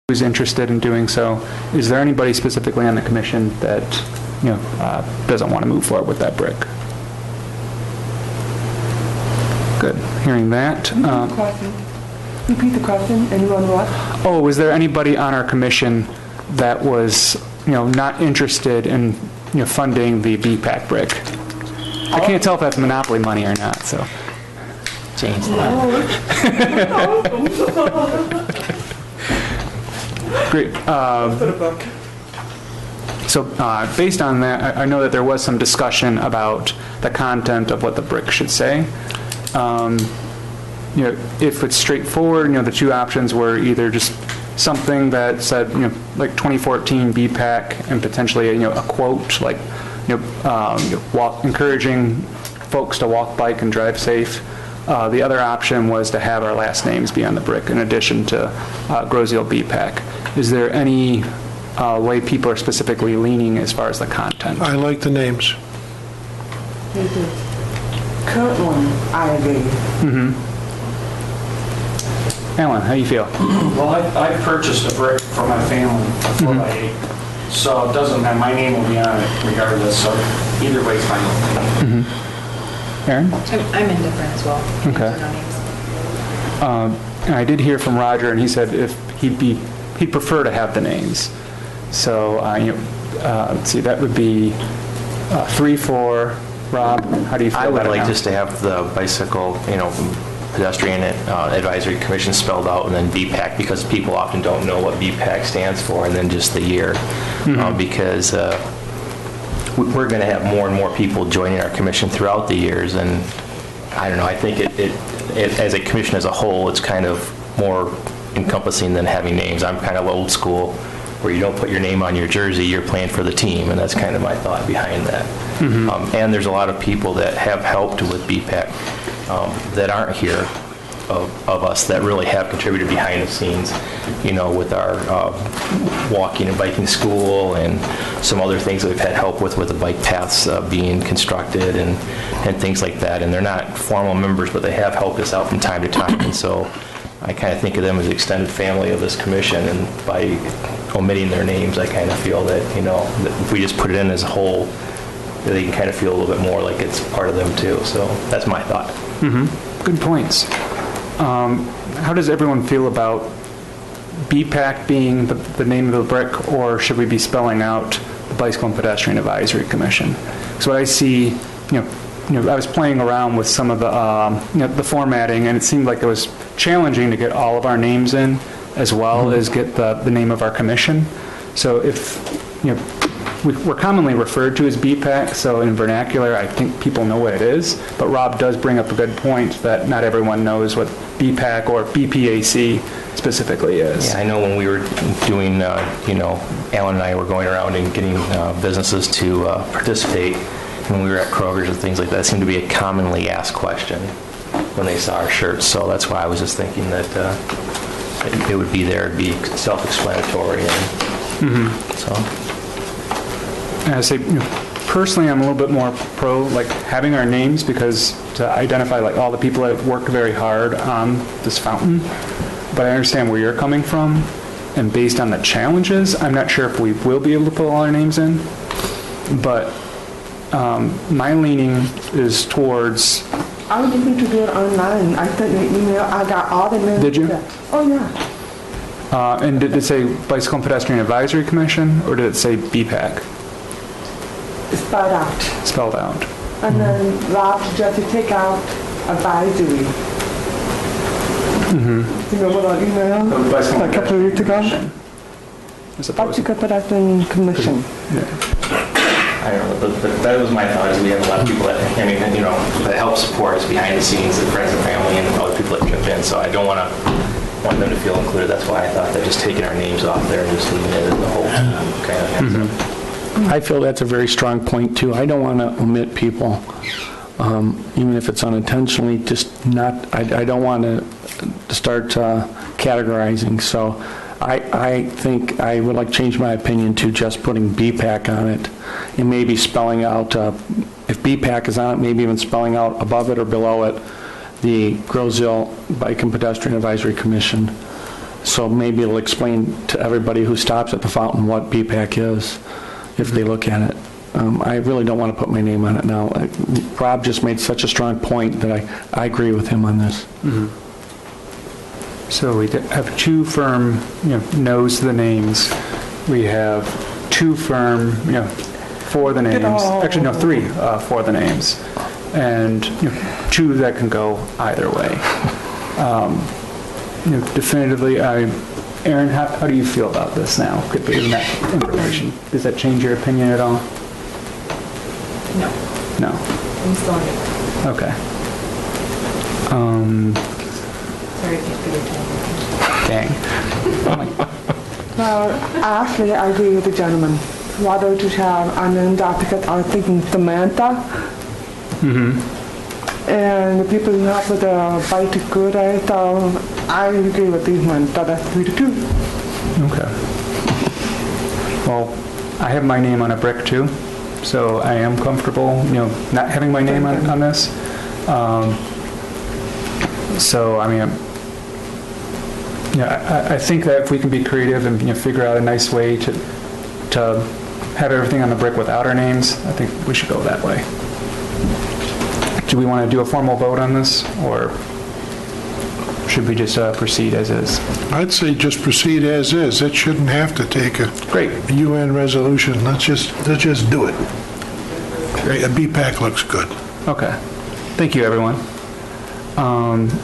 who's interested in doing so. Is there anybody specifically on the commission that doesn't want to move forward with that brick? Good. Hearing that. Repeat the question. Anyone what? Oh, was there anybody on our commission that was not interested in funding the BPAC brick? I can't tell if that's monopoly money or not, so change that. Great. So based on that, I know that there was some discussion about the content of what the brick should say. If it's straightforward, the two options were either just something that said, like 2014 BPAC and potentially a quote like, encouraging folks to walk, bike, and drive safe. The other option was to have our last names be on the brick in addition to Groseal BPAC. Is there any way people are specifically leaning as far as the content? I like the names. Current one, I agree. Alan, how do you feel? Well, I purchased a brick for my family, a 4x8, so it doesn't matter. My name will be on it regardless, so either way is fine with me. Aaron? I'm indifferent as well. Okay. And I did hear from Roger, and he said if he'd prefer to have the names. So let's see, that would be 3 for Rob. How do you feel? I would about it like now? just to have the bicycle, pedestrian advisory commission spelled out, and then BPAC, because people often don't know what BPAC stands for, and then just the year, because we're going to have more and more people joining our commission throughout the years, and I don't know, I think it as a commission as a whole, it's kind of more encompassing than having names. I'm kind of old school, where you don't put your name on your jersey, you're playing for the team, and that's kind of my thought behind that. And there's a lot of people that have helped with BPAC that aren't here of us that really have contributed behind the scenes, with our walking and biking school and some other things that we've had help with the bike paths being constructed and things like that. And they're not formal members, but they have helped us out from time to time. And so I kind of think of them as extended family of this commission, and by omitting their names, I kind of feel that, that if we just put it in as a whole, they can kind of feel a little bit more like it's part of them too. So that's my thought. Good points. How does everyone feel about BPAC being the name of the brick, or should we be spelling out the Bicycle and Pedestrian Advisory Commission? So what I see, I was playing around with some of the the formatting, and it seemed like it was challenging to get all of our names in, as well as get the name of our commission. So if we're commonly referred to as BPAC, so in vernacular, I think people know what it is. But Rob does bring up a good point that not everyone knows what BPAC or BPAC specifically is. Yeah, I know when we were doing, Alan and I were going around and getting businesses to participate when we were at Kroger's and things like that. It seemed to be a commonly asked question when they saw our shirts. So that's why I was just thinking that it would be there, it'd be self-explanatory. And so. And I say, personally, I'm a little bit more pro having our names, because to identify all the people that have worked very hard on this fountain. But I understand where you're coming from, and based on the challenges, I'm not sure if we will be able to put all our names in. But my leaning is towards. I was able to do it online. I sent an email. I got all the names. Did you? Oh yeah. And did it say Bicycle and Pedestrian Advisory Commission, or did it say BPAC? Spelled out. Spelled out. And then Rob just to take out advisory. You remember that email? A couple of weeks ago? Bicycle Pedestrian Commission. I don't know, but that was my thought, is we have a lot of people that, that help support us behind the scenes, and friends and family, and other people that jump in. So I don't want them to feel included. That's why I thought that just taking our names off there and just leaving it as the whole kind of heads up. I feel that's a very strong point, too. I don't want to omit people, even if it's unintentionally, I don't want to start categorizing. So I think I would like to change my opinion to just putting BPAC on it, and maybe spelling out, if BPAC is on it, maybe even spelling out above it or below it the Groseal Bike and Pedestrian Advisory Commission, So maybe it'll explain to everybody who stops at the fountain what BPAC is, if they look at it. I really don't want to put my name on it now. Rob just made such a strong point that I agree with him on this. So we have 2 firm, no's to the names. We have 2 firm, for the names. Actually, no, 3 for the names. And 2 that can go either way. Definitively, Aaron, how do you feel about this now? Given that information, does that change your opinion at all? No. No. I'm still on it. Okay. Sorry, I can't figure it out. Dang. Well, actually, I agree with the gentleman. Why don't you have, and then because I was thinking Samantha. And the people who help with the bite to good, so I agree with these ones, so that's 3 to 2. Okay. Well, I have my name on a brick too, so I am comfortable, not having my name on this. So, I mean, I think that if we can be creative and figure out a nice way to have everything on the brick without our names, I think we should go that way. Do we want to do a formal vote on this, or should we just proceed as is? I'd say just proceed as is. It shouldn't have to take a Great. UN resolution. Let's just do it. A BPAC looks good. Okay. Thank you, everyone.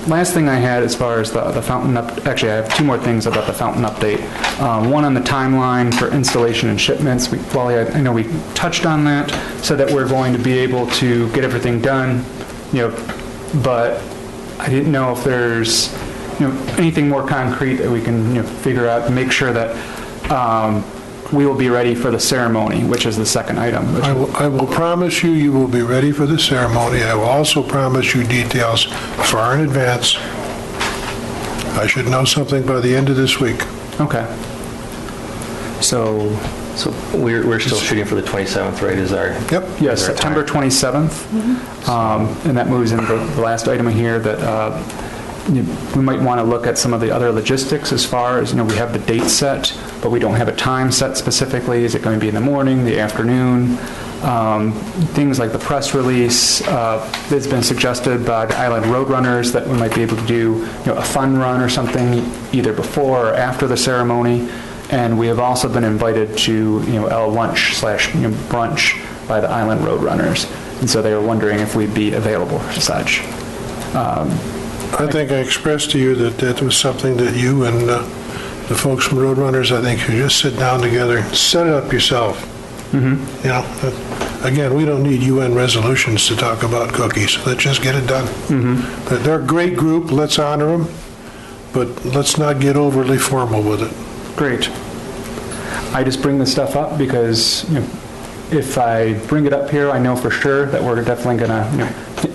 Last thing I had as far as the fountain actually, I have 2 more things about the fountain update. One on the timeline for installation and shipments. Wally, I know we touched on that, so that we're going to be able to get everything done, but I didn't know if there's, anything more concrete that we can, figure out and make sure that we will be ready for the ceremony, which is the second item. I will promise you will be ready for the ceremony. I will also promise you details far in advance. I should know something by the end of this week. Okay. So we're still shooting for the 27th, right? Yep. yes, September 27th. And that moves into the last item here that we might want to look at some of the other logistics as far as, we have the date set, but we don't have a time set specifically. Is it going to be in the morning, the afternoon? Things like the press release. It's been suggested by the Island Roadrunners that we might be able to do, a fun run or something either before or after the ceremony. And we have also been invited to, a lunch/brunch by the Island Roadrunners. And so they were wondering if we'd be available for such. I think I expressed to you that was something that you and the folks from Roadrunners, I think, should just sit down together, set it up yourself. Again, we don't need UN resolutions to talk about cookies. Let's just get it done. They're a great group. Let's honor them, but let's not get overly formal with it. Great. I just bring this stuff up because if I bring it up here, I know for sure that we're definitely going to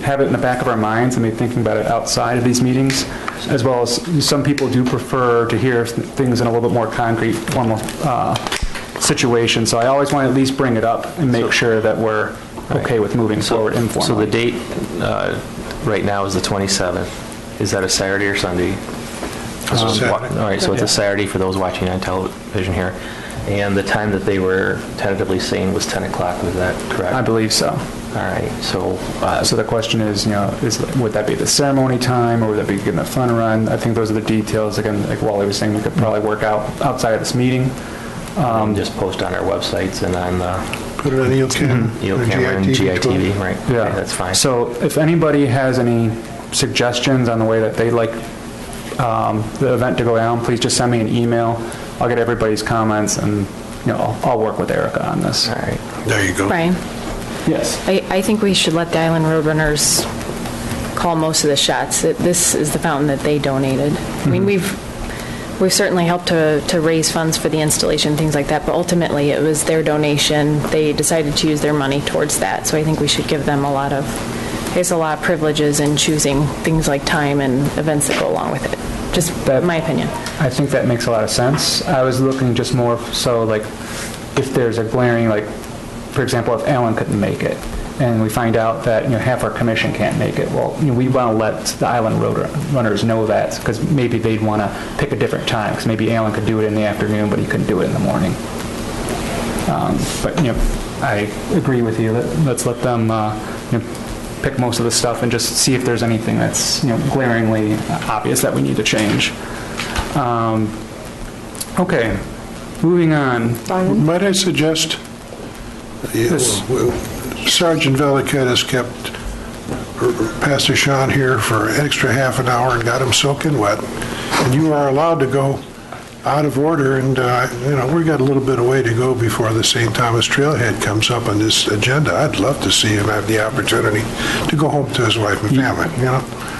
have it in the back of our minds and be thinking about it outside of these meetings, as well as some people do prefer to hear things in a little bit more concrete, formal situation. So I always want to at least bring it up and make sure that we're okay with moving forward informally. So the date right now is the 27th. Is that a Saturday or Sunday? Saturday. All right, so it's a Saturday for those watching on television here. And the time that they were tentatively saying was 10 o'clock, was that correct? I believe so. All right, so... So the question is, would that be the ceremony time, or would that be getting a fun run? I think those are the details. Again, like Wally was saying, we could probably work out outside of this meeting. Just post on our websites and on the... Put it on EOCam. EOCam and GITV, right? Yeah. Okay, that's fine. So if anybody has any suggestions on the way that they'd like the event to go down, please just send me an email. I'll get everybody's comments, and I'll work with Erica on this. All right. There you go. Brian, Yes. I think we should let the Island Roadrunners call most of the shots. This is the fountain that they donated. I mean, we've certainly helped to raise funds for the installation, things like that, but ultimately it was their donation. They decided to use their money towards that, so I think we should give them a lot of privileges in choosing things like time and events that go along with it. Just my opinion. I think that makes a lot of sense. I was looking just more so like if there's a glaring, like, for example, if Alan couldn't make it, and we find out that, half our commission can't make it. Well, we want to let the Island Road Runners know that, because maybe they'd want to pick a different time, because maybe Alan could do it in the afternoon, but he couldn't do it in the morning. But, I agree with you. Let's let them, pick most of the stuff and just see if there's anything that's, glaringly obvious that we need to change. Okay, moving on. Might I suggest, Yes. Sergeant Veliket has kept Pastor Sean here for an extra half an hour and got him soaking wet, and you are allowed to go out of order, and, we've got a little bit of way to go before the St. Thomas Trailhead comes up on this agenda. I'd love to see him have the opportunity to go home to his wife and family,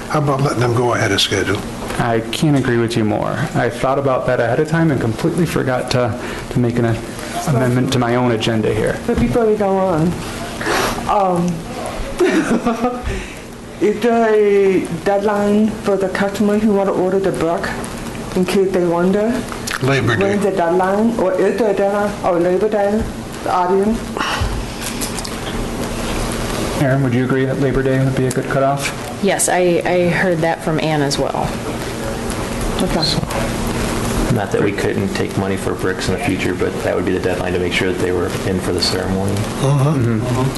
How about letting them go ahead of schedule? I can't agree with you more. I thought about that ahead of time and completely forgot to make an amendment to my own agenda here. But before we go on, is there a deadline for the customer who want to order the brick, in case they wonder? Labor Day. When's the deadline, or is there a deadline, or Labor Day, the audience? Aaron, would you agree that Labor Day would be a good cutoff? Yes, I heard that from Ann as well. Okay. Not that we couldn't take money for bricks in the future, but that would be the deadline to make sure that they were in for the ceremony.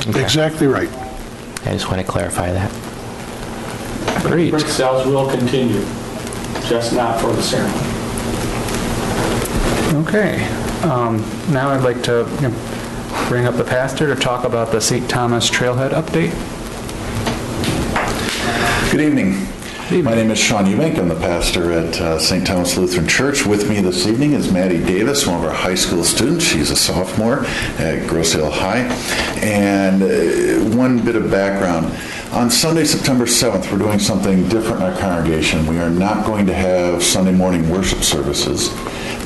Okay. Exactly right. I just want to clarify that. Great. Brick sales will continue, just not for the ceremony. Okay. Now I'd like to bring up the pastor to talk about the St. Thomas Trailhead update. Good evening. My name is Sean Eubank. I'm the pastor at St. Thomas Lutheran Church. With me this evening is Maddie Davis, one of our high school students. She's a sophomore at Grosse-Ile High. And one bit of background. On Sunday, September 7th, we're doing something different in our congregation. We are not going to have Sunday morning worship services,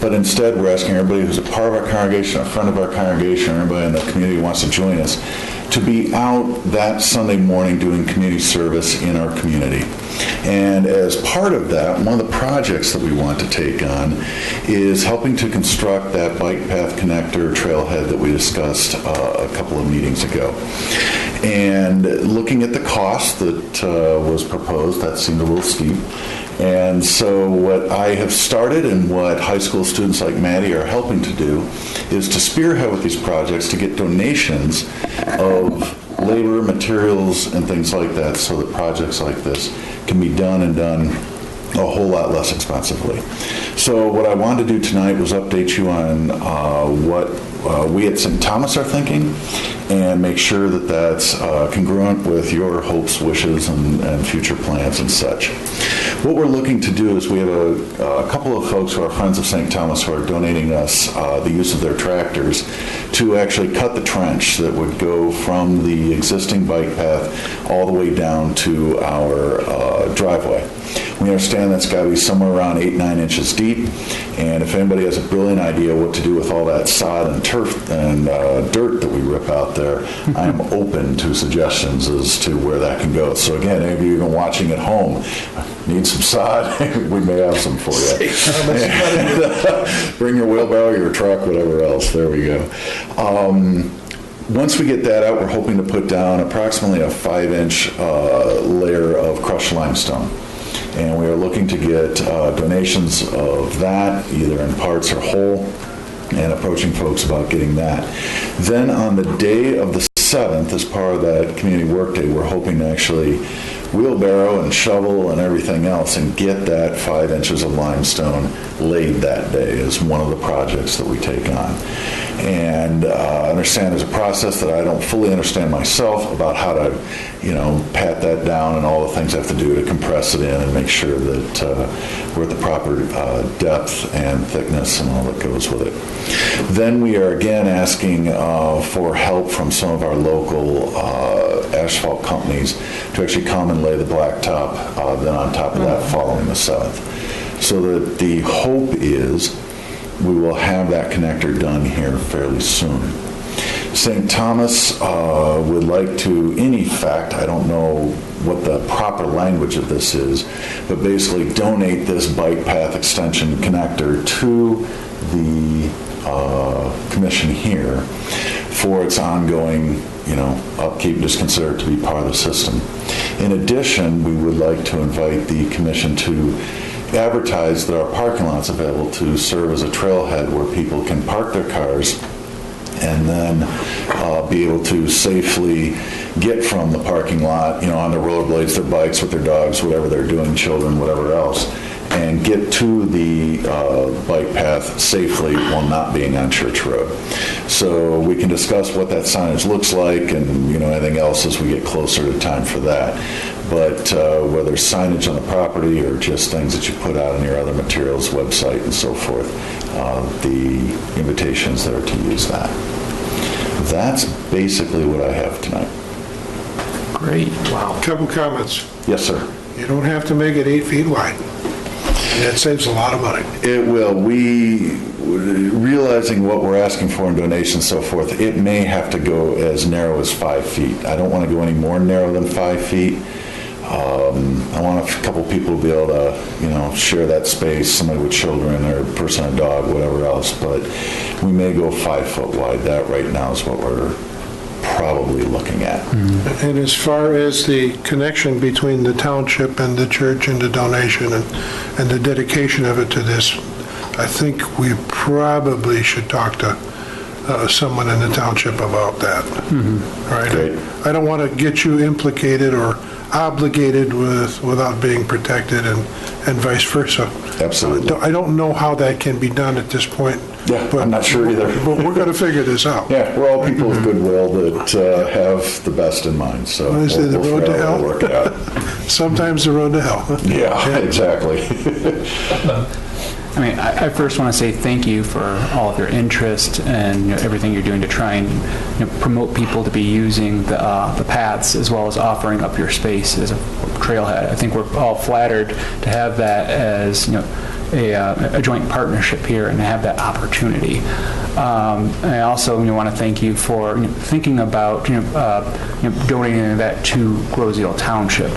but instead we're asking everybody who's a part of our congregation, a friend of our congregation, or everybody in the community who wants to join us, to be out that Sunday morning doing community service in our community. And as part of that, one of the projects that we want to take on is helping to construct that bike path connector trailhead that we discussed a couple of meetings ago. And looking at the cost that was proposed, that seemed a little steep. And so what I have started and what high school students like Maddie are helping to do is to spearhead with these projects to get donations of labor, materials, and things like that so that projects like this can be done and done a whole lot less expensively. So what I wanted to do tonight was update you on what we at St. Thomas are thinking and make sure that that's congruent with your hopes, wishes, and future plans and such. What we're looking to do is we have a couple of folks who are friends of St. Thomas who are donating us the use of their tractors to actually cut the trench that would go from the existing bike path all the way down to our driveway. We understand that's got to be somewhere around 8-9 inches deep, and if anybody has a brilliant idea what to do with all that sod and turf and dirt that we rip out there, I am open to suggestions as to where that can go. So again, any of you even watching at home, need some sod, we may have some for you. Bring your wheelbarrow, your truck, whatever else. There we go. Once we get that out, we're hoping to put down approximately a 5-inch layer of crushed limestone. And we are looking to get donations of that, either in parts or whole, and approaching folks about getting that. Then on the day of the 7th, as part of that community work day, we're hoping to actually wheelbarrow and shovel and everything else and get that 5 inches of limestone laid that day is one of the projects that we take on. And I understand there's a process that I don't fully understand myself about how to, pat that down and all the things I have to do to compress it in and make sure that we're at the proper depth and thickness and all that goes with it. Then we are again asking for help from some of our local asphalt companies to actually come and lay the blacktop then on top of that following the 7th. So that the hope is we will have that connector done here fairly soon. St. Thomas would like to, in effect, I don't know what the proper language of this is, but basically donate this bike path extension connector to the commission here for its ongoing, upkeep, just consider it to be part of the system. In addition, we would like to invite the commission to advertise that our parking lot's available to serve as a trailhead where people can park their cars and then be able to safely get from the parking lot, on their rollerblades, their bikes, with their dogs, whatever they're doing, children, whatever else, and get to the bike path safely while not being on Church Road. So we can discuss what that signage looks like and, anything else as we get closer to time for that. But whether it's signage on the property or just things that you put out on your other materials website and so forth, the invitation's there to use that. That's basically what I have tonight. Great. Wow. Couple comments. Yes, sir. You don't have to make it 8 feet wide. That saves a lot of money. It will. Realizing what we're asking for in donations and so forth, it may have to go as narrow as 5 feet. I don't want to go any more narrow than 5 feet. I want a couple people to be able to, share that space, somebody with children or a person or a dog, whatever else, but we may go 5 foot wide. That right now is what we're probably looking at. Mm-hmm. And as far as the connection between the township and the church and the donation and the dedication of it to this, I think we probably should talk to someone in the township about that. Mm-hmm. Right? Great. I don't want to get you implicated or obligated without being protected and vice versa. Absolutely. I don't know how that can be done at this point. Yeah, I'm not sure either. But we're going to figure this out. Yeah, we're all people of goodwill that have the best in mind. So What is it, the road to hell? Work it out. Sometimes the road to hell. Yeah, exactly. I first want to say thank you for all of your interest and everything you're doing to try and promote people to be using the paths as well as offering up your space as a trailhead. I think we're all flattered to have that as a joint partnership here and to have that opportunity. I also want to thank you for thinking about donating that to Groseal Township.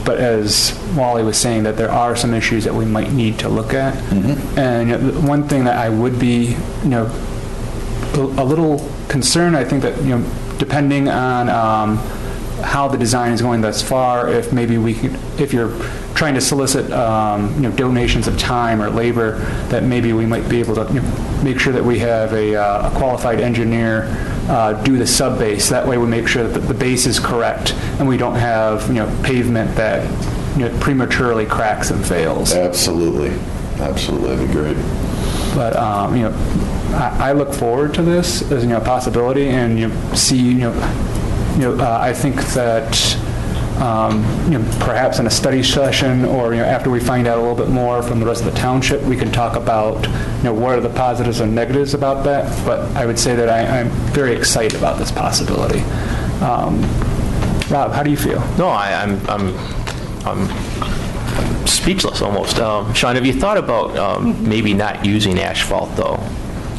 But as Wally was saying, that there are some issues that we might need to look at. Mm-hmm. And one thing that I would be a little concerned, I think that depending on how the design is going thus far, if maybe we could, if you're trying to solicit donations of time or labor, that maybe we might be able to make sure that we have a qualified engineer do the sub-base. That way we make sure that the base is correct and we don't have pavement that prematurely cracks and fails. Absolutely. That'd be great. But I look forward to this as a possibility, and see I think that perhaps in a study session or after we find out a little bit more from the rest of the township, we can talk about what are the positives and negatives about that. But I would say that I'm very excited about this possibility. Rob, how do you feel? No, I'm speechless almost. Sean, have you thought about maybe not using asphalt though?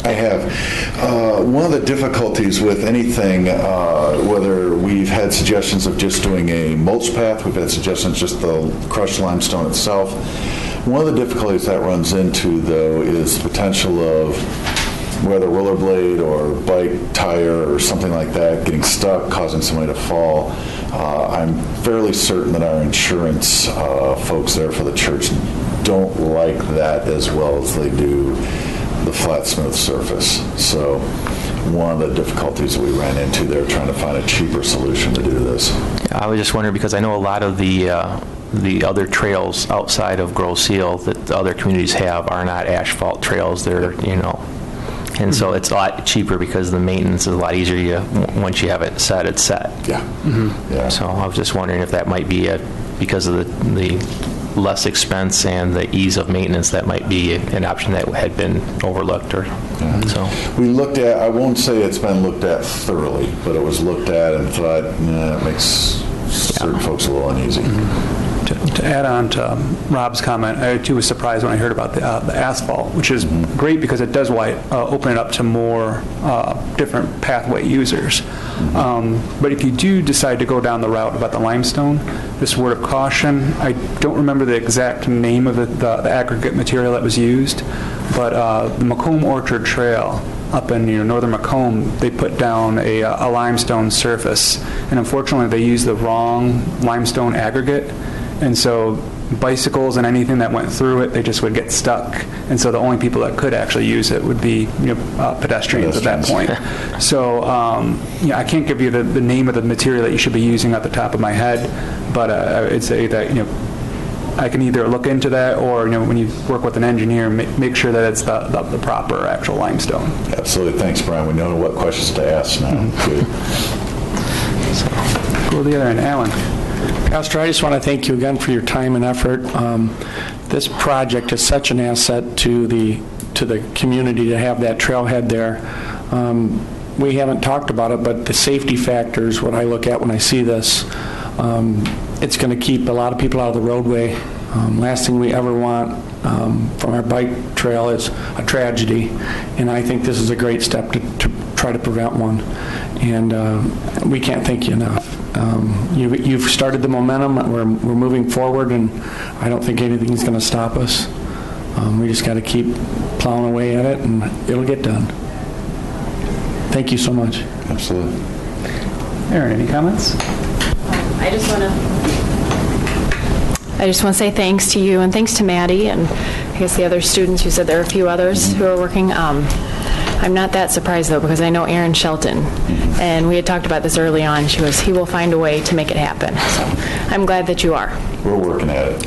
I have. One of the difficulties with anything, whether we've had suggestions of just doing a mulch path, we've had suggestions just the crushed limestone itself. One of the difficulties that runs into, though, is the potential of whether rollerblade or bike tire or something like that getting stuck, causing somebody to fall. I'm fairly certain that our insurance folks there for the church don't like that as well as they do the flat, smooth surface. So one of the difficulties we ran into there trying to find a cheaper solution to do this. I was just wondering because I know a lot of the other trails outside of Groseal that the other communities have are not asphalt trails. They're, and so it's a lot cheaper because the maintenance is a lot easier. Once you have it set, it's set. Yeah. Mm-hmm. Yeah. So I was just wondering if that might be because of the less expense and the ease of maintenance, that might be an option that had been overlooked. So we looked at, I won't say it's been looked at thoroughly, but it was looked at and thought, it makes certain folks a little uneasy. Mm-hmm. To add on to Rob's comment, I too was surprised when I heard about the asphalt, which is great because it does open it up to more different pathway users. But if you do decide to go down the route about the limestone, this word of caution, I don't remember the exact name of the aggregate material that was used, but the Macomb Orchard Trail up in northern Macomb, they put down a limestone surface, and unfortunately they used the wrong limestone aggregate, and so bicycles and anything that went through it, they just would get stuck, and so the only people that could actually use it would be pedestrians at that point. So I can't give you the name of the material that you should be using at the top of my head, but I'd say that I can either look into that, or when you work with an engineer, make sure that it's the proper actual limestone. Absolutely. Thanks, Brian. We know what questions to ask now. Good. So, go to the other end. Alan. Pastor, I just want to thank you again for your time and effort. This project is such an asset to the community to have that trailhead there. We haven't talked about it, but the safety factors, what I look at when I see this, it's going to keep a lot of people out of the roadway. Last thing we ever want from our bike trail is a tragedy, and I think this is a great step to try to prevent one. And we can't thank you enough. You've started the momentum. We're moving forward, and I don't think anything's going to stop us. We just got to keep plowing away at it, and it'll get done. Thank you so much. Absolutely. Aaron, any comments? I just want to say thanks to you and thanks to Maddie and I guess the other students. You said there are a few others who are working. I'm not that surprised though, because I know Erin Shelton, and we had talked about this early on. She was, he will find a way to make it happen. So I'm glad that you are. We're working at it.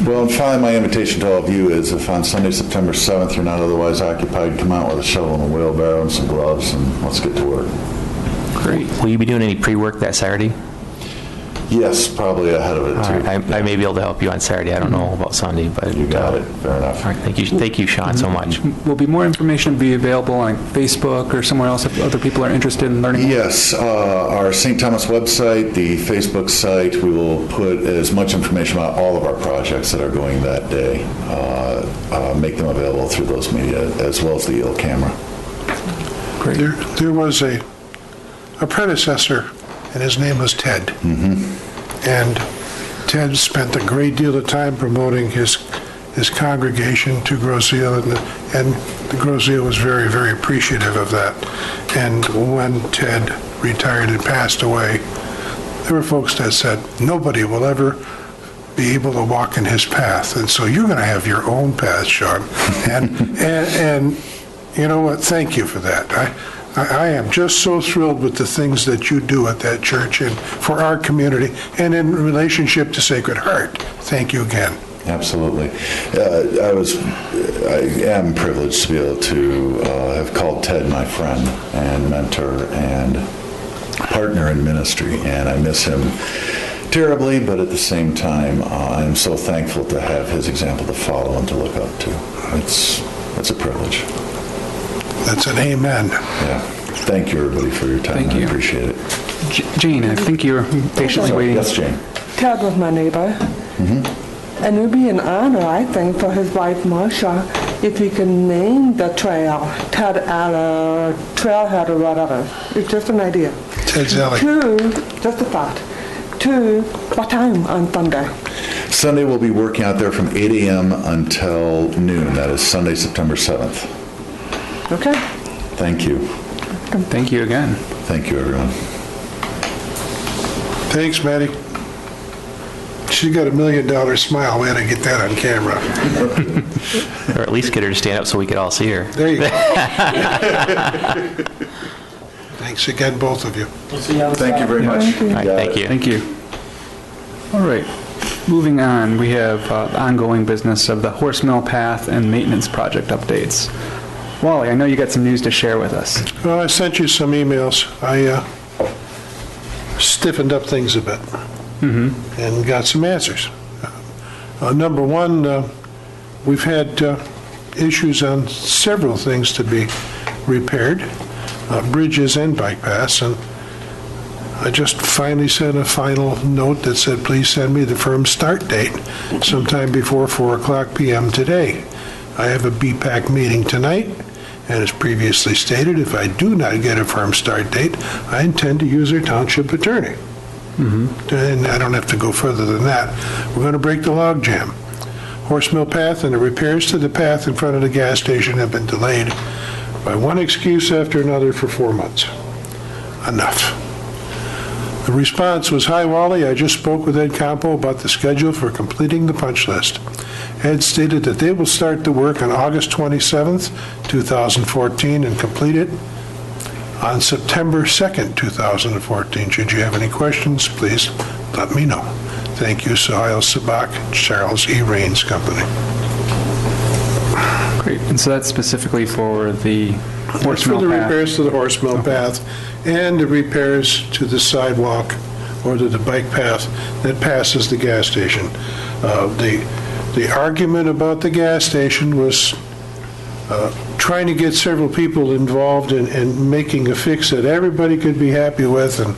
Well, and finally, my invitation to all of you is if on Sunday, September 7th, you're not otherwise occupied, come out with a shovel and a wheelbarrow and some gloves, and let's get to work. Great. Will you be doing any pre-work that Saturday? Yes, probably ahead of it, All too. right. I may be able to help you on Saturday. I don't know about Sunday, but You got it. Fair enough. All right. Thank you, Sean, so much. Will be more information be available on Facebook or somewhere else if other people are interested in learning more? Yes, our St. Thomas website, the Facebook site, we will put as much information about all of our projects that are going that day, make them available through those media, as well as the EEL camera. Great. There was a predecessor, and his name was Ted. Mm-hmm. And Ted spent a great deal of time promoting his congregation to Grosse Ile, and the Grosse Ile was very, very appreciative of that. And when Ted retired and passed away, there were folks that said, nobody will ever be able to walk in his path, and so you're going to have your own path, Sean. And you know what? Thank you for that. I am just so thrilled with the things that you do at that church and for our community and in relationship to Sacred Heart. Thank you again. Absolutely. I am privileged to be able to have called Ted my friend and mentor and partner in ministry, and I miss him terribly, but at the same time, I'm so thankful to have his example to follow and to look up to. It's a privilege. That's an amen. Yeah. Thank you, everybody, for your time. Thank you. I appreciate it. Jane, I think you're patiently waiting. Yes, Jane. Ted was my neighbor. Mm-hmm. And it would be an honor, I think, for his wife, Marcia, if he could name the trail Ted Alley, Trailhead or whatever. It's just an idea. Ted's Alley. Just a thought. What time on Sunday? Sunday, we'll be working out there from 8 a.m. until noon. That is Sunday, September 7th. Okay. Thank you. Thank you again. Thank you, everyone. Thanks, Maddie. She got $1 million smile. We had to get that on camera. Or at least get her to stand up so we could all see her. There you go. Thanks again, both of you. Thank you very much. All right, thank you. Thank you. All right. Moving on, we have ongoing business of the Horse Mill Path and Maintenance Project updates. Wally, I know you got some news to share with us. Well, I sent you some emails. I stiffened up things a bit and got some answers. Number one, we've had issues on several things to be repaired, bridges and bike paths, and I just finally sent a final note that said, please send me the firm's start date sometime before 4:00 p.m. today. I have a BPAC meeting tonight, and as previously stated, if I do not get a firm start date, I intend to use our township attorney. And I don't have to go further than that. We're going to break the log jam. Horse Mill Path and the repairs to the path in front of the gas station have been delayed by one excuse after another for 4 months. Enough. The response was, "Hi, Wally. I just spoke with Ed Campo about the schedule for completing the punch list. Ed stated that they will start the work on August 27th, 2014, and complete it on September 2nd, 2014. Should you have any questions, please let me know. Thank you, Sahil Sabak, Charles E. Rains Company." Great. And so that's specifically for the That's Horse for Mill the path? repairs to the Horse Mill Path and the repairs to the sidewalk or to the bike path that passes the gas station. The argument about the gas station was trying to get several people involved in making a fix that everybody could be happy with, and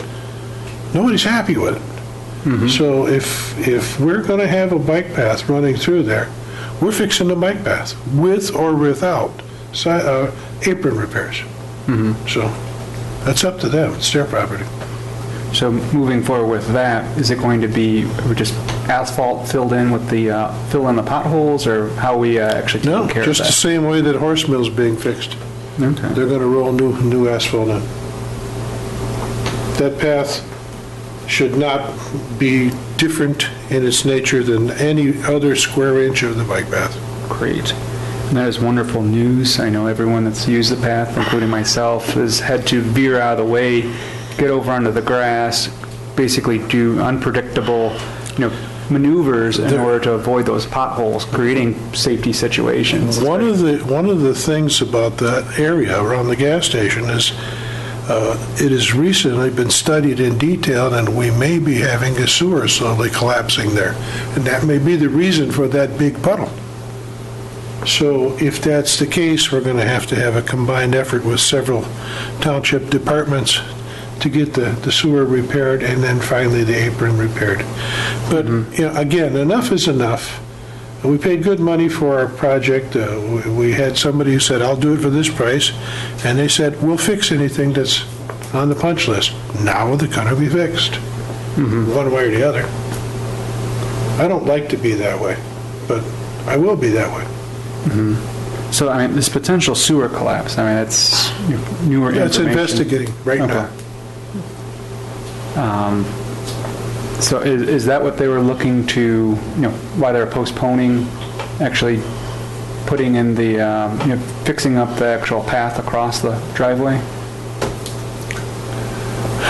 nobody's happy with it. So if we're going to have a bike path running through there, we're fixing the bike path with or without apron repairs. So that's up to them. It's their property. So moving forward with that, is it going to be just asphalt filled in with the, fill in the potholes, or how are we actually taking No, care of just the that? same way that Horse Mill's being fixed. Okay. They're going to roll new asphalt in. That path should not be different in its nature than any other square inch of the bike path. Great. And that is wonderful news. I know everyone that's used the path, including myself, has had to veer out of the way, get over onto the grass, basically do unpredictable, maneuvers in order to avoid those potholes, creating safety situations. One of the things about that area around the gas station is it has recently been studied in detail, and we may be having a sewer slowly collapsing there. And that may be the reason for that big puddle. So if that's the case, we're going to have a combined effort with several township departments to get the sewer repaired and then finally the apron repaired. But again, enough is enough. We paid good money for our project. We had somebody who said, "I'll do it for this price," and they said, "We'll fix anything that's on the punch list." Now they're going to be fixed, one way or the other. I don't like to be that way, but I will be that way. So, this potential sewer collapse, that's newer That's information. investigating right now. So is that what they were looking to, why they're postponing actually putting in the, fixing up the actual path across the driveway?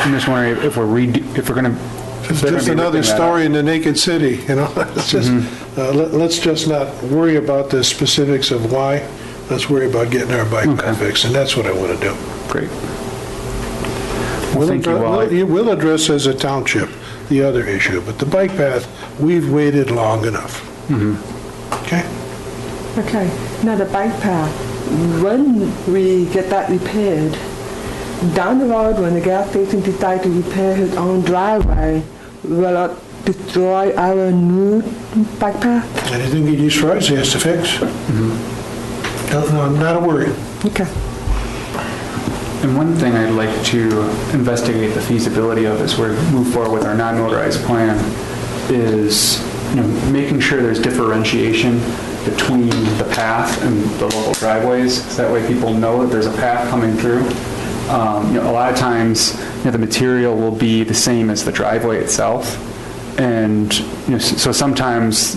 I'm just wondering if we're going to... It's just another story in the naked city, It's just, let's just not worry about the specifics of why. Let's worry about getting our bike path fixed, and that's what I want to do. Great. Well, thank you, Wally. We'll address as a township the other issue, but the bike path, we've waited long enough. Okay? Okay, now the bike path, when we get that repaired, down the road when the gas station decides to repair his own driveway, will it destroy our new bike path? Anything he destroys, he has to fix. No, not a worry. Okay. And one thing I'd like to investigate the feasibility of as we move forward with our non-motorized plan is, making sure there's differentiation between the path and the local driveways, so that way people know that there's a path coming through. A lot of times, the material will be the same as the driveway itself, and so sometimes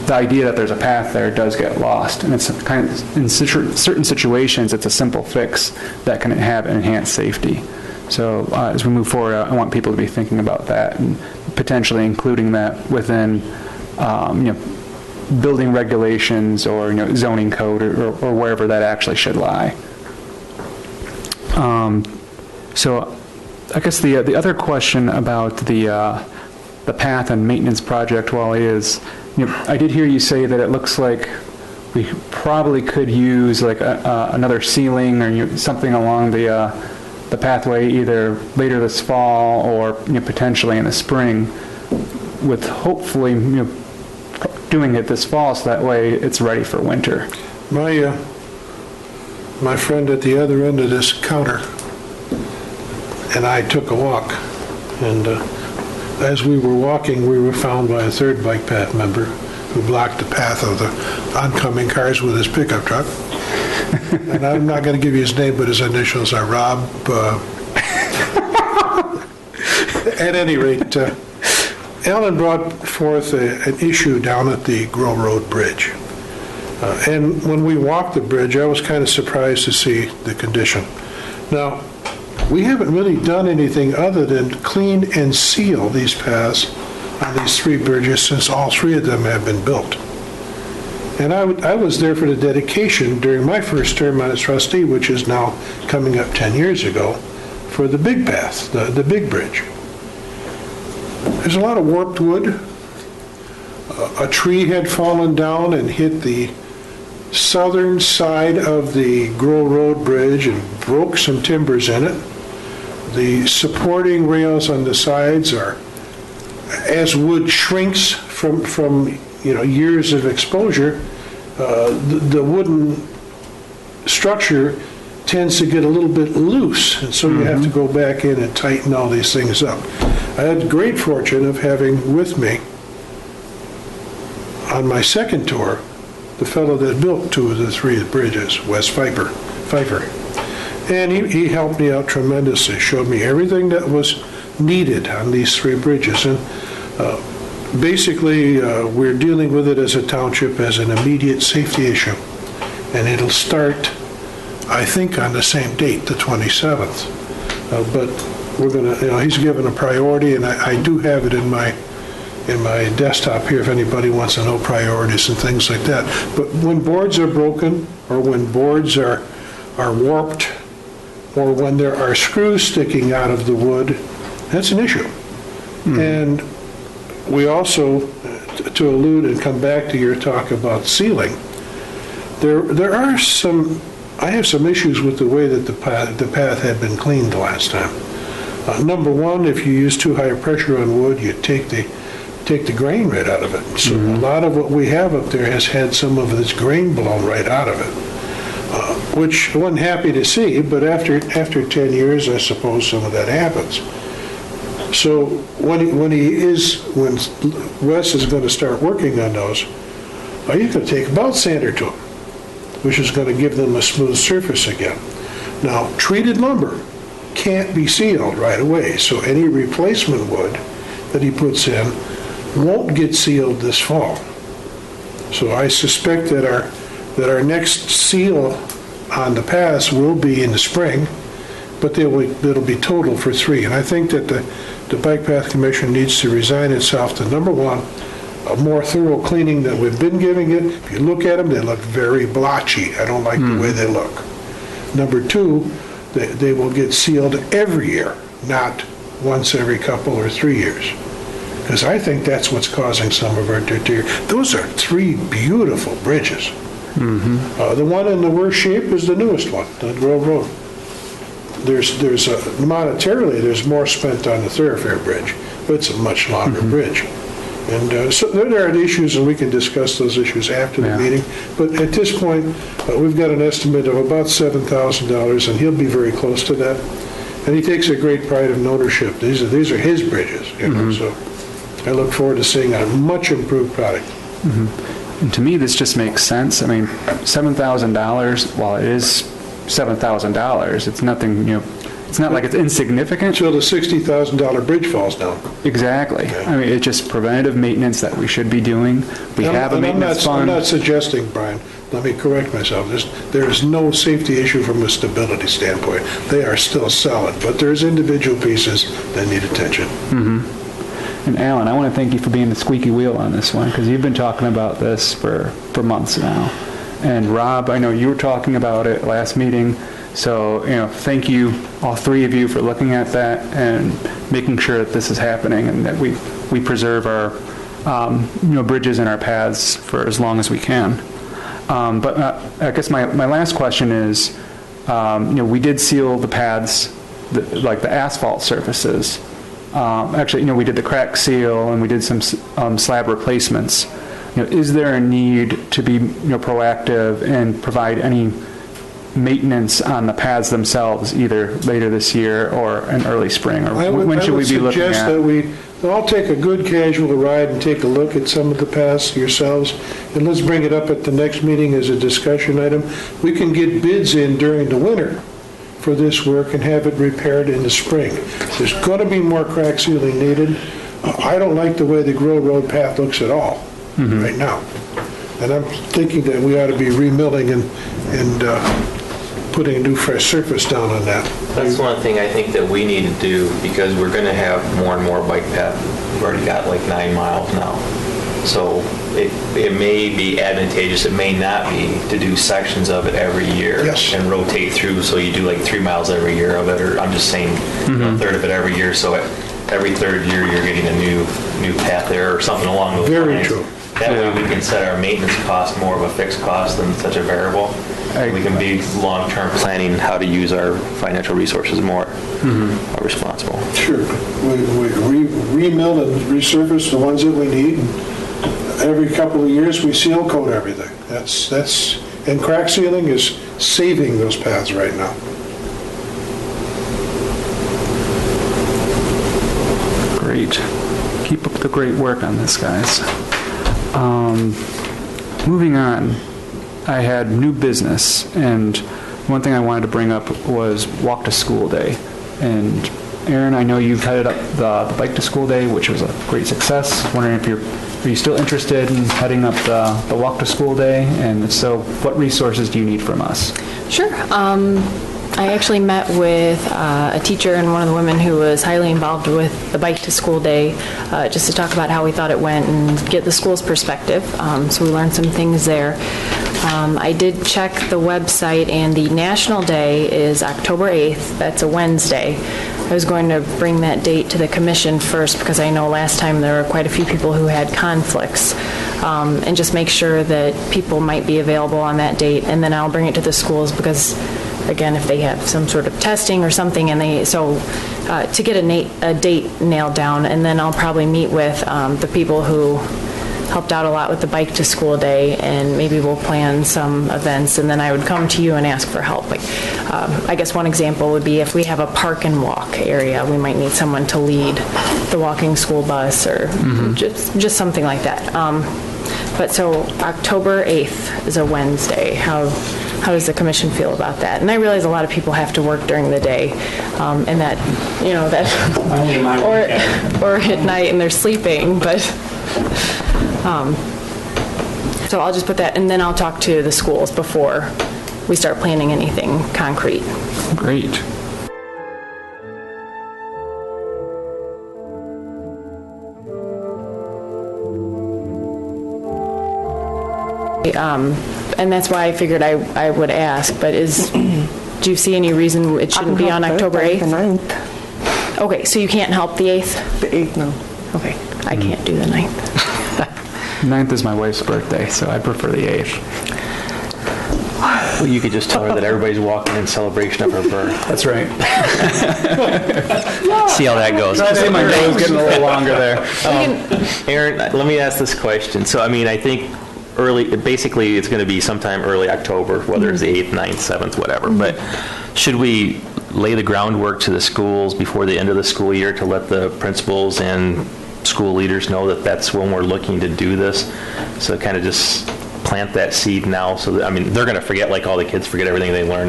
the idea that there's a path there does get lost, and it's kind of, in certain situations, it's a simple fix that can have enhanced safety. So as we move forward, I want people to be thinking about that and potentially including that within, building regulations or zoning code or wherever that actually should lie. So I guess the other question about the path and maintenance project, Wally, is, I did hear you say that it looks like we probably could use like another ceiling or something along the the pathway either later this fall or potentially in the spring, with hopefully doing it this fall so that way it's ready for winter. My friend at the other end of this counter and I took a walk, and as we were walking, we were found by a third bike path member who blocked the path of the oncoming cars with his pickup truck. And I'm not going to give you his name, but his initials are Rob. At any rate, Alan brought forth an issue down at the Grow Road Bridge. And when we walked the bridge, I was kind of surprised to see the condition. Now, we haven't really done anything other than clean and seal these paths on these 3 bridges since all 3 of them have been built. And I was there for the dedication during my first term as trustee, which is now coming up 10 years ago, for the big path, the big bridge. There's a lot of warped wood. A tree had fallen down and hit the southern side of the Grow Road Bridge and broke some timbers in it. The supporting rails on the sides are, as wood shrinks from years of exposure, the wooden structure tends to get a little bit loose, and so you have to go back in and tighten all these things up. I had the great fortune of having with me on my second tour the fellow that built 2 of the 3 bridges, Wes Pfeiffer. And he helped me out tremendously, showed me everything that was needed on these 3 bridges. And basically, we're dealing with it as a township as an immediate safety issue. And it'll start, I think, on the same date, the 27th. But we're going to, he's given a priority, and I do have it in my desktop here if anybody wants to know priorities and things like that. But when boards are broken, or when boards are warped, or when there are screws sticking out of the wood, that's an issue. And we also, to allude and come back to your talk about sealing, there are some, I have some issues with the way that the path had been cleaned the last time. Number one, if you use too high a pressure on wood, you take the grain right out of it. So a lot of what we have up there has had some of this grain blown right out of it. Which I wasn't happy to see, but after 10 years, I suppose some of that happens. So when Wes is going to start working on those, you can take a belt sander to them, which is going to give them a smooth surface again. Now, treated lumber can't be sealed right away, so any replacement wood that he puts in won't get sealed this fall. So I suspect that our next seal on the paths will be in the spring, but it'll be total for 3. And I think that the Bike Path Commission needs to resign itself to, number one, a more thorough cleaning than we've been giving it. If you look at them, they look very blotchy. I don't like the way they look. Number 2, they will get sealed every year, not once every couple or 3 years. Because I think that's what's causing some of our deterioration. Those are 3 beautiful bridges. The one in the worst shape is the newest one, the Grove Road. Monetarily, there's more spent on the Thoroughfare Bridge, but it's a much longer bridge. And so there are issues, and we can discuss those issues after the meeting. But at this point, we've got an estimate of about $7,000, and he'll be very close to that. And he takes a great pride in ownership. These are his bridges, so I look forward to seeing a much improved product. And to me, this just makes sense. I mean, $7,000, while it is $7,000, it's nothing, it's not like it's insignificant. Until the $60,000 bridge falls down. Exactly. I mean, it's just preventative maintenance that we should be doing. We have a maintenance fund. I'm not suggesting, Brian, let me correct myself. There is no safety issue from a stability standpoint. They are still solid, but there's individual pieces that need attention. And Alan, I want to thank you for being the squeaky wheel on this one, because you've been talking about this for months now. And Rob, I know you were talking about it last meeting, so thank you, all 3 of you, for looking at that and making sure that this is happening and that we preserve our bridges and our paths for as long as we can. But I guess my last question is, we did seal the paths like the asphalt surfaces. Actually, we did the crack seal and we did some slab replacements. Is there a need to be proactive and provide any maintenance on the paths themselves, either later this year or in early spring? Or when should we be looking at? I would suggest that we all take a good casual ride and take a look at some of the paths yourselves, and let's bring it up at the next meeting as a discussion item. We can get bids in during the winter for this work and have it repaired in the spring. There's going to be more crack sealing needed. I don't like the way the Grill Road path looks at all right now. And I'm thinking that we ought to be remilling and putting a new fresh surface down on that. That's one thing I think that we need to do, because we're going to have more and more bike path. We've already got like 9 miles now. So it may be advantageous, it may not be, to do sections of it every year. Yes. And rotate through, so you do like 3 miles every year of it, or I'm just saying a third of it every year, so every third year you're getting a new path there or something along those lines. Very true. That way we can set our maintenance cost more of a fixed cost than such a variable. We can be long-term planning how to use our financial resources more responsible. Sure. We remill and resurface the ones that we need. Every couple of years, we seal coat everything. And crack sealing is saving those paths right now. Great. Keep up the great work on this, guys. Moving on, I had new business, and one thing I wanted to bring up was Walk to School Day. And Aaron, I know you've headed up the Bike to School Day, which was a great success. Wondering if are you still interested in heading up the Walk to School Day? And if so, what resources do you need from us? Sure. I actually met with a teacher and one of the women who was highly involved with the Bike to School Day, just to talk about how we thought it went and get the school's perspective. So we learned some things there. I did check the website, and the National Day is October 8th. That's a Wednesday. I was going to bring that date to the commission first, because I know last time there were quite a few people who had conflicts, and just make sure that people might be available on that date, and then I'll bring it to the schools, because again, if they have some sort of testing or something, and to get a date nailed down, and then I'll probably meet with the people who helped out a lot with the Bike to School Day, and maybe we'll plan some events, and then I would come to you and ask for help. Like, I guess one example would be if we have a park and walk area, we might need someone to lead the walking school bus, or just something like that. But so October 8th is a Wednesday. How does the commission feel about that? And I realize a lot of people have to work during the day, and that, or at night and they're sleeping, but, so I'll just put that, and then I'll talk to the schools before we start planning anything concrete. Great. And that's why I figured I would ask, but do you see any reason it shouldn't be on October 8th? The 9th. Okay, so you can't help the 8th? The 8th, no. Okay, I can't do the 9th. 9th is my wife's birthday, so I prefer the 8th. Well, you could just tell her that everybody's walking in celebration of her birth. That's right. See how that goes. I say my day was getting a little longer there. Aaron, let me ask this question. So, I think basically it's going to be sometime early October, whether it's the 8th, 9th, 7th, whatever. But should we lay the groundwork to the schools before the end of the school year to let the principals and school leaders know that that's when we're looking to do this? So kind of just plant that seed now, so that, they're going to forget, like all the kids forget everything they learn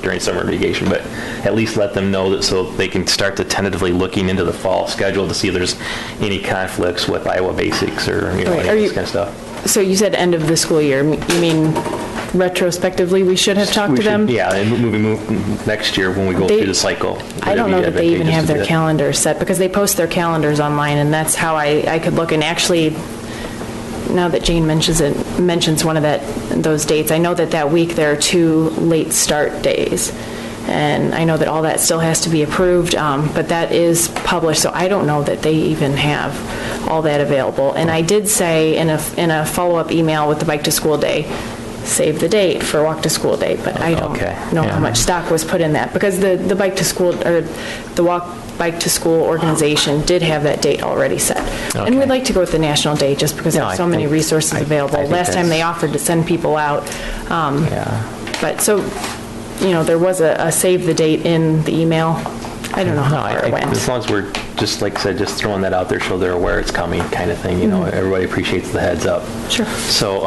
during summer vacation, but at least let them know that, so they can start to tentatively looking into the fall schedule to see if there's any conflicts with Iowa Basics or any of this kind of stuff. So you said end of the school year. You mean retrospectively we should have talked to them? Yeah, and move next year when we go through the cycle. I don't know that they even have their calendars set, because they post their calendars online, and that's how I could look. And actually, now that Jane mentions one of those dates, I know that week there are 2 late start days. And I know that all that still has to be approved, but that is published, so I don't know that they even have all that available. And I did say in a follow-up email with the Bike to School Day, save the date for walk to school date, but I don't Okay, know yeah. how much stock was put in that, because the bike to school, or the walk bike to school organization did have that date already set. And Okay. we'd like to go with the national date, just because No, there's I so many think- resources I available. think Last time they that's- offered to send people out. Yeah. But so, there was a save the date in the email. I don't know No, how far it went. as long as we're, just like I said, just throwing that out there so they're aware it's coming kind of thing, everybody appreciates the heads up. Sure. So,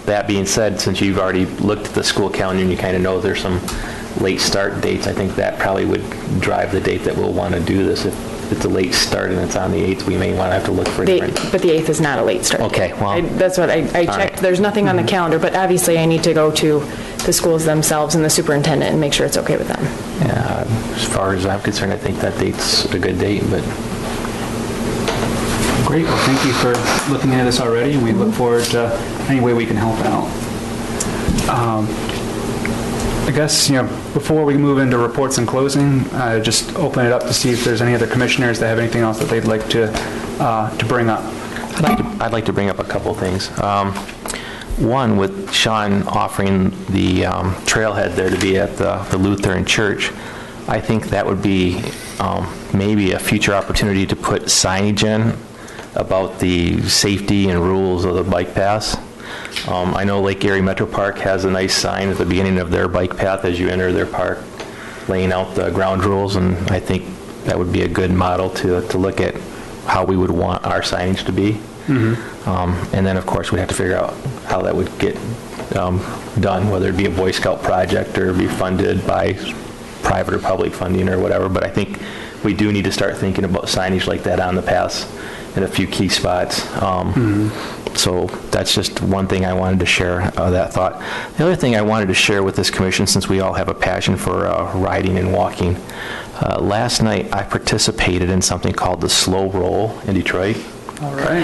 that being said, since you've already looked at the school calendar and you kind of know there's some late start dates, I think that probably would drive the date that we'll want to do this. If it's a late start and it's on the 8th, we may want to have to look for a different. But the 8th is not a late start. Okay, well- That's what I checked. right. There's nothing on the calendar, but obviously I need to go to the schools themselves and the superintendent and make sure it's okay with them. Yeah, as far as I'm concerned, I think that date's a good date, but Great, well, thank you for looking at this already, and we look forward to any way we can help out. I guess, before we move into reports and closing, just open it up to see if there's any other commissioners that have anything else that they'd like to bring up. I'd like to bring up a couple of things. One, with Sean offering the trailhead there to be at the Lutheran Church, I think that would be maybe a future opportunity to put signage in about the safety and rules of the bike paths. I know Lake Erie Metro Park has a nice sign at the beginning of their bike path as you enter their park, laying out the ground rules, and I think that would be a good model to look at how we would want our signage to be. And then, of course, we'd have to figure out how that would get done, whether it be a Boy Scout project or be funded by private or public funding or whatever. But I think we do need to start thinking about signage like that on the paths in a few key spots. So that's just one thing I wanted to share, that thought. The other thing I wanted to share with this commission, since we all have a passion for riding and walking, last night I participated in something called the Slow Roll in Detroit. All right.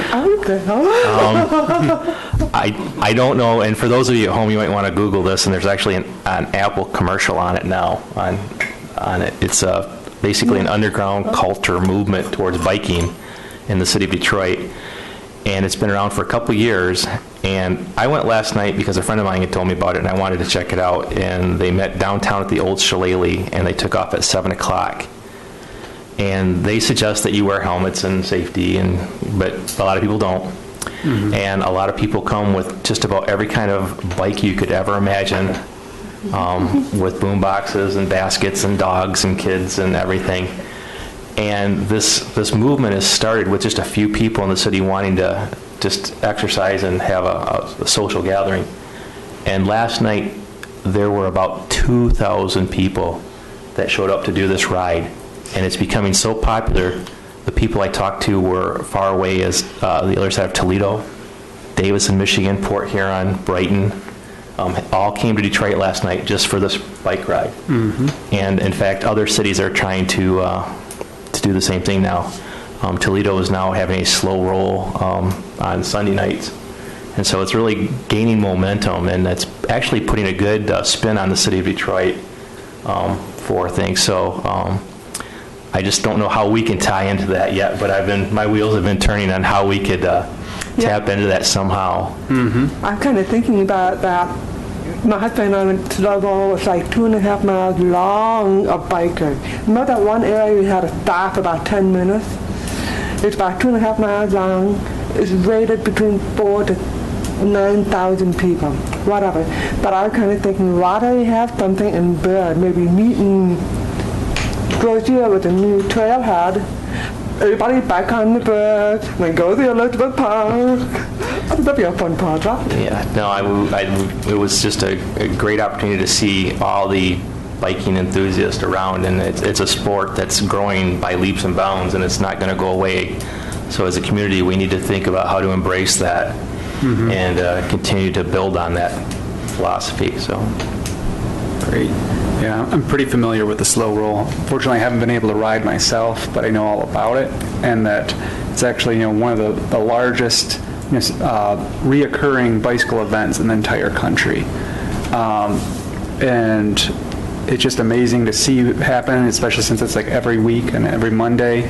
I don't know, and for those of you at home, you might want to Google this, and there's actually an Apple commercial on it now, on it. It's basically an underground culture movement towards biking in the city of Detroit, and it's been around for a couple years, and I went last night because a friend of mine had told me about it, and I wanted to check it out, and they met downtown at the old Shillelagh, and they took off at 7 o'clock. And they suggest that you wear helmets and safety, but a lot of people don't. And a lot of people come with just about every kind of bike you could ever imagine, with boom boxes and baskets and dogs and kids and everything. And this movement has started with just a few people in the city wanting to just exercise and have a social gathering. And last night, there were about 2,000 people that showed up to do this ride. And it's becoming so popular, the people I talked to were far away as the other side of Toledo, Davison, Michigan, Port Huron, Brighton, all came to Detroit last night just for this bike ride. And in fact, other cities are trying to do the same thing now. Toledo is now having a slow roll on Sunday nights. And so it's really gaining momentum, and it's actually putting a good spin on the city of Detroit for things. So I just don't know how we can tie into that yet, but my wheels have been turning on how we could tap into that somehow. I'm kind of thinking about that. My husband and I went to the roll. It's like 2.5 miles long of bikers. Remember that one area we had to stop about 10 minutes? It's about 2.5 miles long. It's rated between 4,000 to 9,000 people, whatever. But I'm kind of thinking, why don't we have something in Bird, maybe meeting Grozier with a new trailhead. Everybody back on the bus, and then go to the Elizabeth Park. That'd be a fun project. Yeah, no, it was just a great opportunity to see all the biking enthusiasts around, and it's a sport that's growing by leaps and bounds, and it's not going to go away. So as a community, we need to think about how to embrace that and continue to build on that philosophy. So, Great. Yeah, I'm pretty familiar with the slow roll. Fortunately, I haven't been able to ride myself, but I know all about it, and that it's actually one of the largest reoccurring bicycle events in the entire country. And it's just amazing to see it happen, especially since it's like every week and every Monday.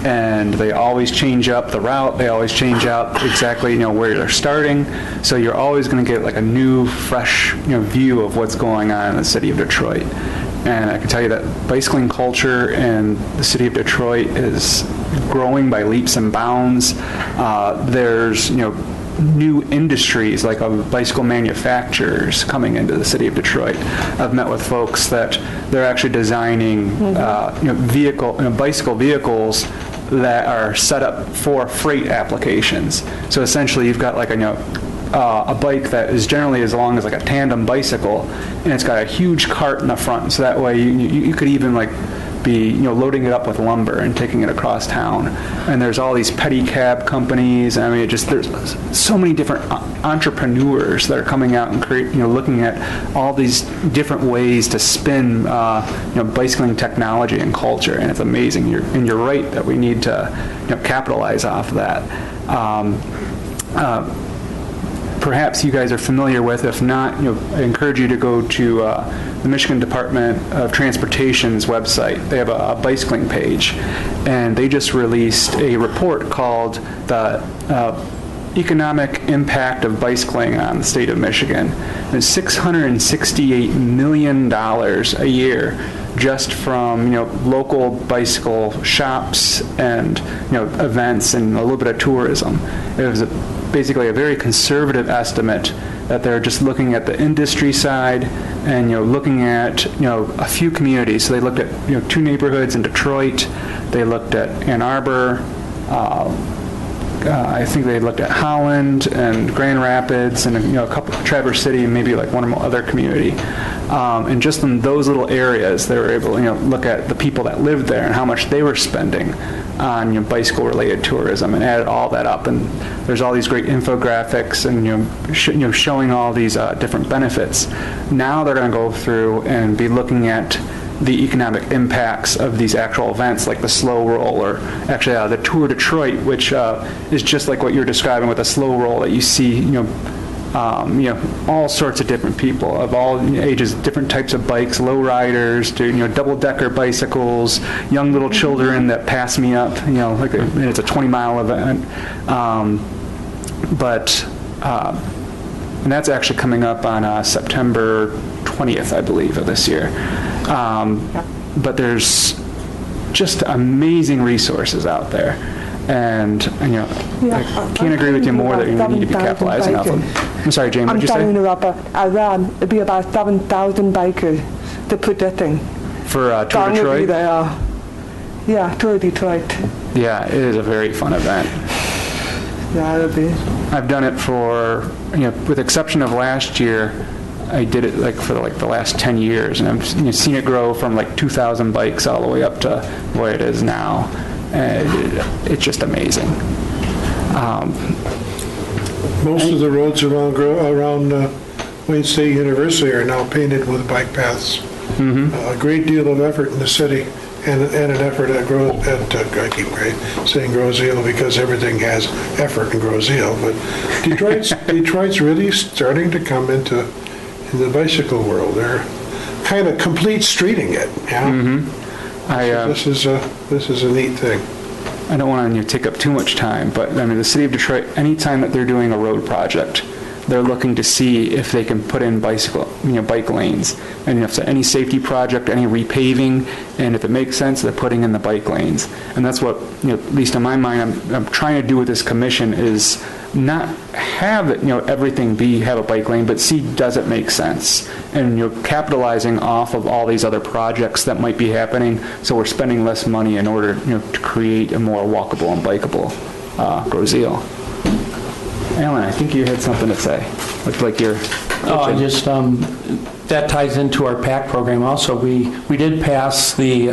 And they always change up the route. They always change out exactly, where they're starting. So you're always going to get like a new, fresh, view of what's going on in the city of Detroit. And I can tell you that bicycling culture in the city of Detroit is growing by leaps and bounds. There's, new industries like bicycle manufacturers coming into the city of Detroit. I've met with folks that they're actually designing, bicycle vehicles that are set up for freight applications. So essentially, you've got like a bike that is generally as long as like a tandem bicycle, and it's got a huge cart in the front. So that way, you could even like be loading it up with lumber and taking it across town. And there's all these pedicab companies. I mean, there's so many different entrepreneurs that are coming out and looking at all these different ways to spin bicycling technology and culture, and it's amazing. You're right that we need to capitalize off of that. Perhaps you guys are familiar with. If not, I encourage you to go to the Michigan Department of Transportation's website. They have a bicycling page, and they just released a report called the Economic Impact of Bicycling on the State of Michigan. It's $668 million a year just from local bicycle shops and events and a little bit of tourism. It was basically a very conservative estimate that they're just looking at the industry side and looking at a few communities. So they looked at 2 neighborhoods in Detroit. They looked at Ann Arbor. I think they looked at Holland and Grand Rapids and a couple, Traverse City, and maybe like one or other community. And just in those little areas, they were able to look at the people that lived there and how much they were spending on bicycle-related tourism, and added all that up. And there's all these great infographics and showing all these different benefits. Now they're going to go through and be looking at the economic impacts of these actual events, like the Slow Roll, or actually the Tour Detroit, which is just like what you're describing with a slow roll that you see, all sorts of different people of all ages, different types of bikes, low riders to double-decker bicycles, young little children that pass me up, and it's a 20-mile event. And that's actually coming up on September 20th, I believe, of this year. But there's just amazing resources out there. And, I can't agree with you more that we need to be capitalizing off them. I'm sorry, Jane, what did you say? I'm talking about it'd be about 7,000 bikers to put that thing. For Tour Detroit? Yeah, Tour Detroit. Yeah, it is a very fun event. Yeah, it'll be. I've done it for, with the exception of last year, I did it for the last 10 years, and I've seen it grow from 2,000 bikes all the way up to where it is now. And it's just amazing. Most of the roads around Wayne State University are now painted with bike paths. Mm-hmm. A great deal of effort in the city, and an effort at I keep saying Grozeal because everything has effort in Grozeal, but Detroit's really starting to come into the bicycle world. They're kind of complete streeting it. Yeah. Mm-hmm. This is a neat thing. I don't want to take up too much time, but the city of Detroit, anytime that they're doing a road project, they're looking to see if they can put in bike lanes, and if any safety project, any repaving, and if it makes sense, they're putting in the bike lanes. And that's what, at least in my mind, I'm trying to do with this commission is not have it, everything have a bike lane, but see, does it make sense? And you're capitalizing off of all these other projects that might be happening, so we're spending less money in order, to create a more walkable and bikeable Grozeal. Alan, I think you had something to say. Looked like you're... that ties into our PAC program also. We did pass the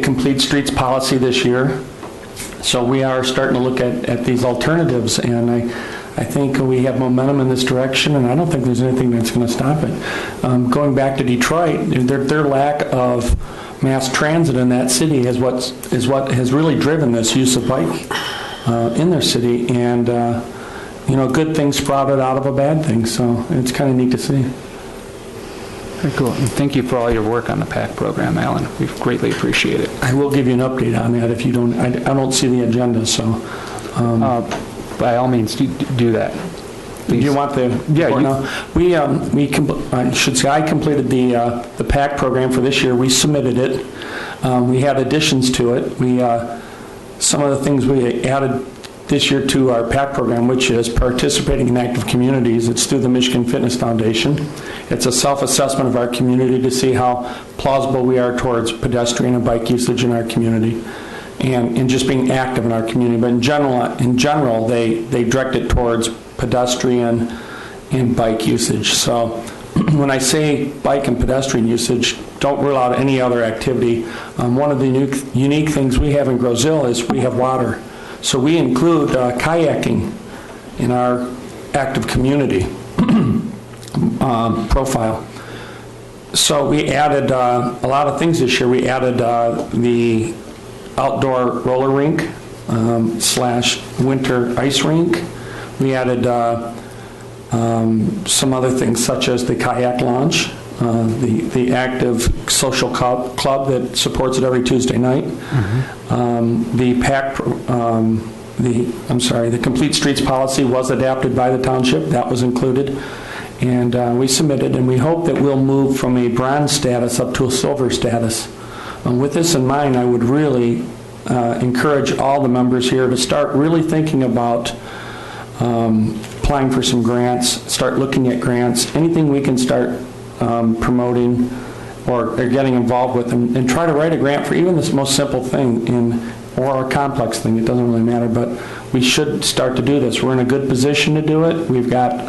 Complete Streets policy this year. So we are starting to look at these alternatives, and I think we have momentum in this direction, and I don't think there's anything that's going to stop it. Going back to Detroit, their lack of mass transit in that city is what has really driven this use of bike in their city, and good things sprouted out of a bad thing, so it's kind of neat to see. Very cool. And thank you for all your work on the PAC program, Alan. We greatly appreciate it. I will give you an update on that if you don't, I don't see the agenda, so. By all means, do that. Do you want the report now? I should say, I completed the PAC program for this year. We submitted it. We had additions to it. Some of the things we added this year to our PAC program, which is participating in active communities. It's through the Michigan Fitness Foundation. It's a self-assessment of our community to see how plausible we are towards pedestrian and bike usage in our community, and just being active in our community. But in general, they direct it towards pedestrian and bike usage. So when I say bike and pedestrian usage, don't rule out any other activity. One of the unique things we have in Groseille is we have water. So we include kayaking in our active community profile. So we added a lot of things this year. We added the outdoor roller rink / winter ice rink. We added some other things such as the kayak launch, the active social club that supports it every Tuesday night. The Complete Streets policy was adapted by the township. That was included. And we submitted, and we hope that we'll move from a bronze status up to a silver status. With this in mind, I would really encourage all the members here to start really thinking about applying for some grants, start looking at grants, anything we can start promoting or getting involved with, and try to write a grant for even this most simple thing or a complex thing. It doesn't really matter, but we should start to do this. We're in a good position to do it. We've got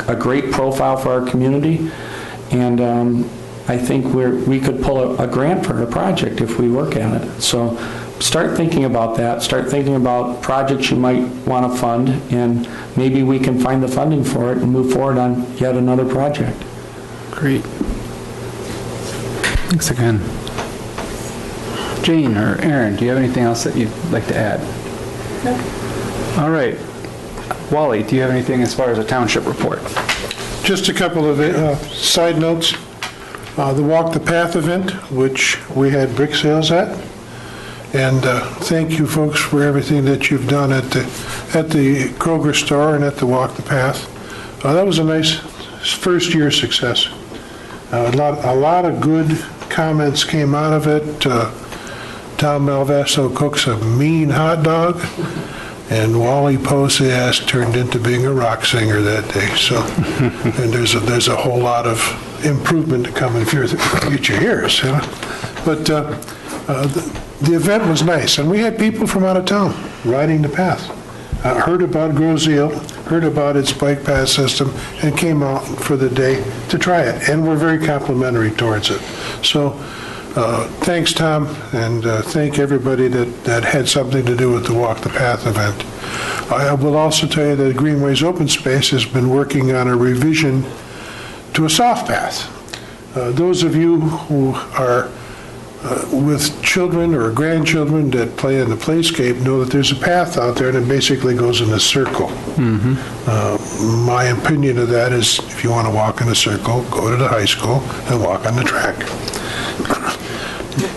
a great profile for our community, and I think we could pull a grant for a project if we work at it. So start thinking about that. Start thinking about projects you might want to fund, and maybe we can find the funding for it and move forward on yet another project. Great. Thanks again. Jane or Aaron, do you have anything else that you'd like to add? No. All right. Wally, do you have anything as far as a township report? Just a couple of side notes. The Walk the Path event, which we had brick sales at. And thank you, folks, for everything that you've done at the Kroger store and at the Walk the Path. That was a nice first-year success. A lot of good comments came out of it. Tom Malvaso cooks a mean hot dog, and Wally Posias turned into being a rock singer that day. So, and there's a whole lot of improvement to come in future years. You know? But the event was nice, and we had people from out of town riding the path. Heard about Groseille, heard about its bike path system, and came out for the day to try it, and were very complimentary towards it. So thanks, Tom, and thank everybody that had something to do with the Walk the Path event. I will also tell you that Greenways Open Space has been working on a revision to a soft path. Those of you who are with children or grandchildren that play in the playscape know that there's a path out there and it basically goes in a circle. My opinion of that is if you want to walk in a circle, go to the high school and walk on the track.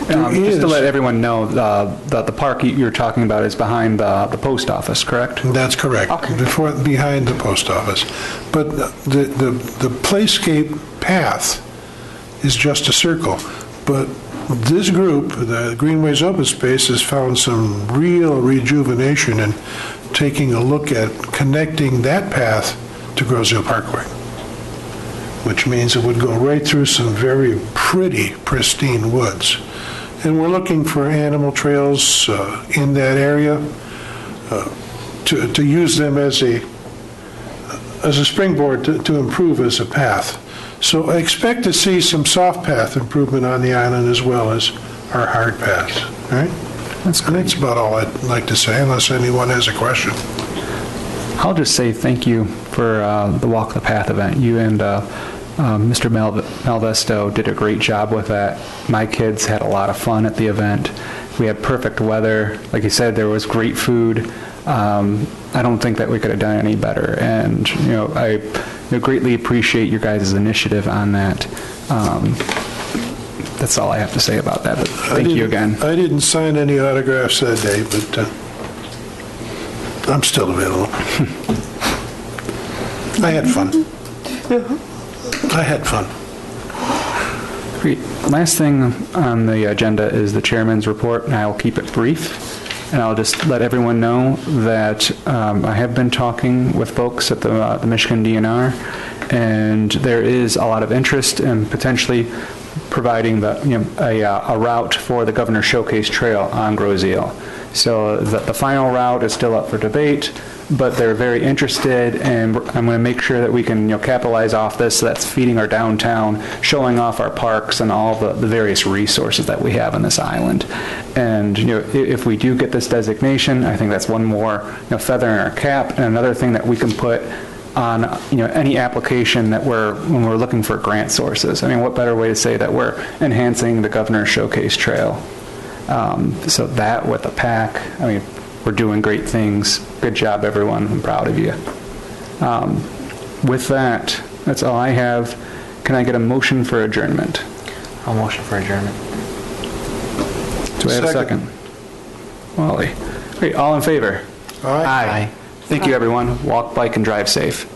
Just to let everyone know, the park you're talking about is behind the post office, correct? That's correct. Okay. Behind the post office. But the playscape path is just a circle. But this group, the Greenways Open Space, has found some real rejuvenation in taking a look at connecting that path to Groseille Parkway, which means it would go right through some very pretty, pristine woods. And we're looking for animal trails in that area to use them as a springboard to improve as a path. So I expect to see some soft path improvement on the island as well as our hard paths. All right? That's about all I'd like to say, unless anyone has a question. I'll just say thank you for the Walk the Path event. You and Mr. Malvesto did a great job with that. My kids had a lot of fun at the event. We had perfect weather. Like you said, there was great food. I don't think that we could have done any better. And I greatly appreciate your guys' initiative on that. That's all I have to say about that, but thank you again. I didn't sign any autographs that day, but I'm still available. I had fun. I had fun. Great. Last thing on the agenda is the chairman's report, and I'll keep it brief. And I'll just let everyone know that I have been talking with folks at the Michigan DNR, and there is a lot of interest in potentially providing a route for the Governor's Showcase Trail on Grosse Ile. So the final route is still up for debate, but they're very interested, and I'm going to make sure that we can capitalize off this, so that's feeding our downtown, showing off our parks and all the various resources that we have on this island. And if we do get this designation, I think that's one more feather in our cap, and another thing that we can put on any application that when we're looking for grant sources. I mean, what better way to say that we're enhancing the Governor's Showcase Trail? So that with the PAC, I mean, we're doing great things. Good job, everyone. I'm proud of you. With that, that's all I have. Can I get a motion for adjournment? I'll motion for adjournment. Do I have a second? Wally. Great. All in favor? All right. Aye. Thank you, everyone. Walk, bike, and drive safe.